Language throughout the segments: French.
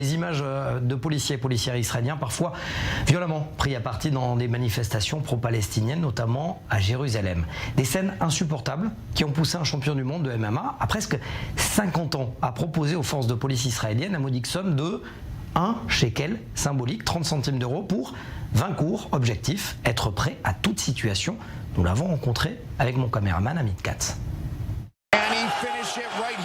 Des images de policiers et policières israéliens parfois violemment pris à partie dans des manifestations pro-palestiniennes, notamment à Jérusalem. Des scènes insupportables qui ont poussé un champion du monde de MMA à presque 50 ans à proposer aux forces de police israéliennes la modique somme de 1 shekel symbolique, 30 centimes d'euros pour 20 cours. Objectif, être prêt à toute situation. Nous l'avons rencontré avec mon caméraman Amit Katz.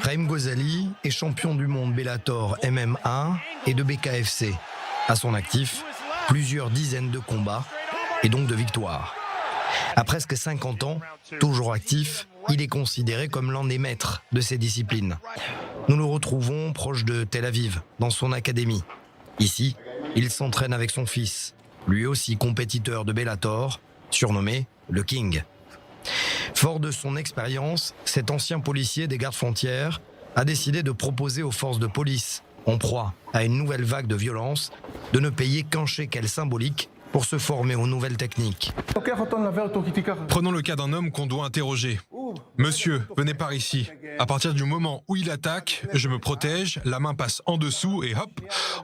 Raïm Ghazali est champion du monde Bellator MMA et de BKFC. À son actif, plusieurs dizaines de combats et donc de victoires. À presque 50 ans, toujours actif, il est considéré comme l'un des maîtres de ces disciplines. Nous le retrouvons proche de Tel Aviv, dans son académie. Ici, il s'entraîne avec son fils, lui aussi compétiteur de Bellator, surnommé le King. Fort de son expérience, cet ancien policier des gardes-frontières a décidé de proposer aux forces de police, en proie à une nouvelle vague de violence, de ne payer qu'un shekel symbolique pour se former aux nouvelles techniques. Prenons le cas d'un homme qu'on doit interroger. Monsieur, venez par ici. À partir du moment où il attaque, je me protège, la main passe en dessous et hop,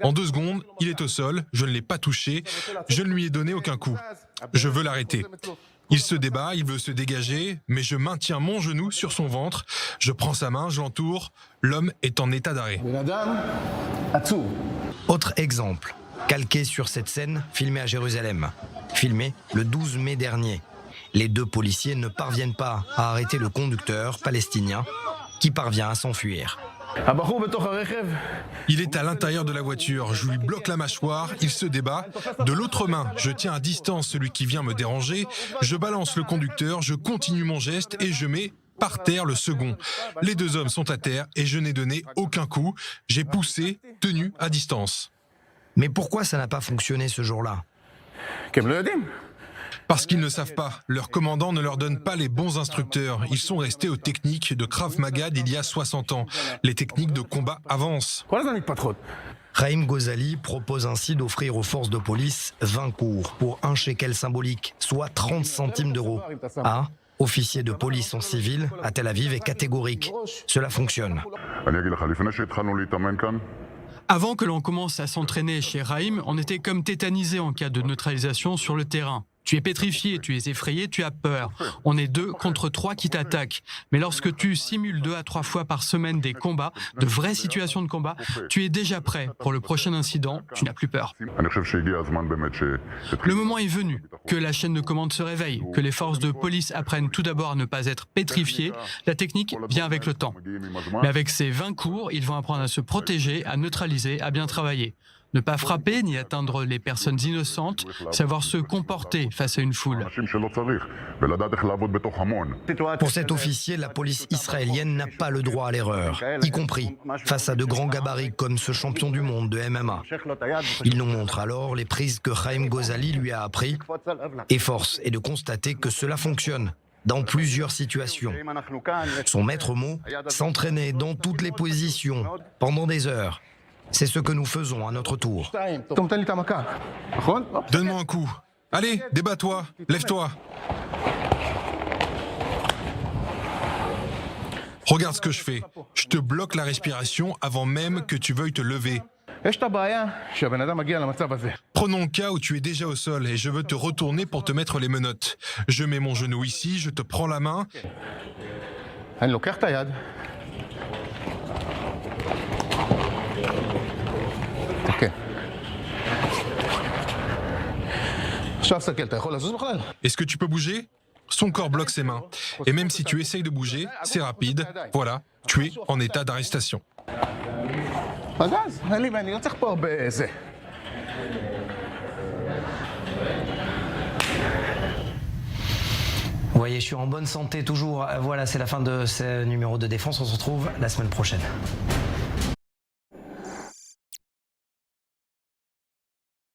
en 2 secondes, il est au sol, je ne l'ai pas touché, je ne lui ai donné aucun coup. Je veux l'arrêter. Il se débat, il veut se dégager, mais je maintiens mon genou sur son ventre, je prends sa main, je l'entoure, l'homme est en état d'arrêt. Autre exemple, calqué sur cette scène filmée à Jérusalem, filmée le 12 mai dernier. Les 2 policiers ne parviennent pas à arrêter le conducteur palestinien qui parvient à s'enfuir. Il est à l'intérieur de la voiture, je lui bloque la mâchoire, il se débat. De l'autre main, je tiens à distance celui qui vient me déranger, je balance le conducteur, je continue mon geste et je mets par terre le second. Les 2 hommes sont à terre et je n'ai donné aucun coup. J'ai poussé, tenu à distance. Mais pourquoi ça n'a pas fonctionné ce jour-là? Parce qu'ils ne savent pas, leur commandant ne leur donne pas les bons instructeurs. Ils sont restés aux techniques de Krav Maga d'il y a 60 ans. Les techniques de combat avancent. Raïm Ghazali propose ainsi d'offrir aux forces de police 20 cours pour 1 shekel symbolique, soit 30 centimes d'euros. Un officier de police en civil à Tel Aviv est catégorique. Cela fonctionne. Avant que l'on commence à s'entraîner chez Raïm, on était comme tétanisé en cas de neutralisation sur le terrain. Tu es pétrifié, tu es effrayé, tu as peur. On est 2 contre 3 qui t'attaquent. Mais lorsque tu simules 2 à 3 fois par semaine des combats, de vraies situations de combat, tu es déjà prêt pour le prochain incident, tu n'as plus peur. Le moment est venu que la chaîne de commande se réveille, que les forces de police apprennent tout d'abord à ne pas être pétrifiées. La technique vient avec le temps. Mais avec ces 20 cours, ils vont apprendre à se protéger, à neutraliser, à bien travailler. Ne pas frapper ni atteindre les personnes innocentes, savoir se comporter face à une foule. Pour cet officier, la police israélienne n'a pas le droit à l'erreur, y compris face à de grands gabarits comme ce champion du monde de MMA. Il nous montre alors les prises que Raïm Ghazali lui a appris, et force est de constater que cela fonctionne dans plusieurs situations. Son maître mot, s'entraîner dans toutes les positions pendant des heures. C'est ce que nous faisons à notre tour. Donne-moi un coup. Allez, débat-toi, lève-toi. Regarde ce que je fais. Je te bloque la respiration avant même que tu veuilles te lever. Prenons le cas où tu es déjà au sol et je veux te retourner pour te mettre les menottes. Je mets mon genou ici, je te prends la main. Est-ce que tu peux bouger? Son corps bloque ses mains. Et même si tu essayes de bouger, c'est rapide. Voilà, tu es en état d'arrestation. Vous voyez, je suis en bonne santé toujours. Voilà, c'est la fin de ce numéro de Défense. On se retrouve la semaine prochaine.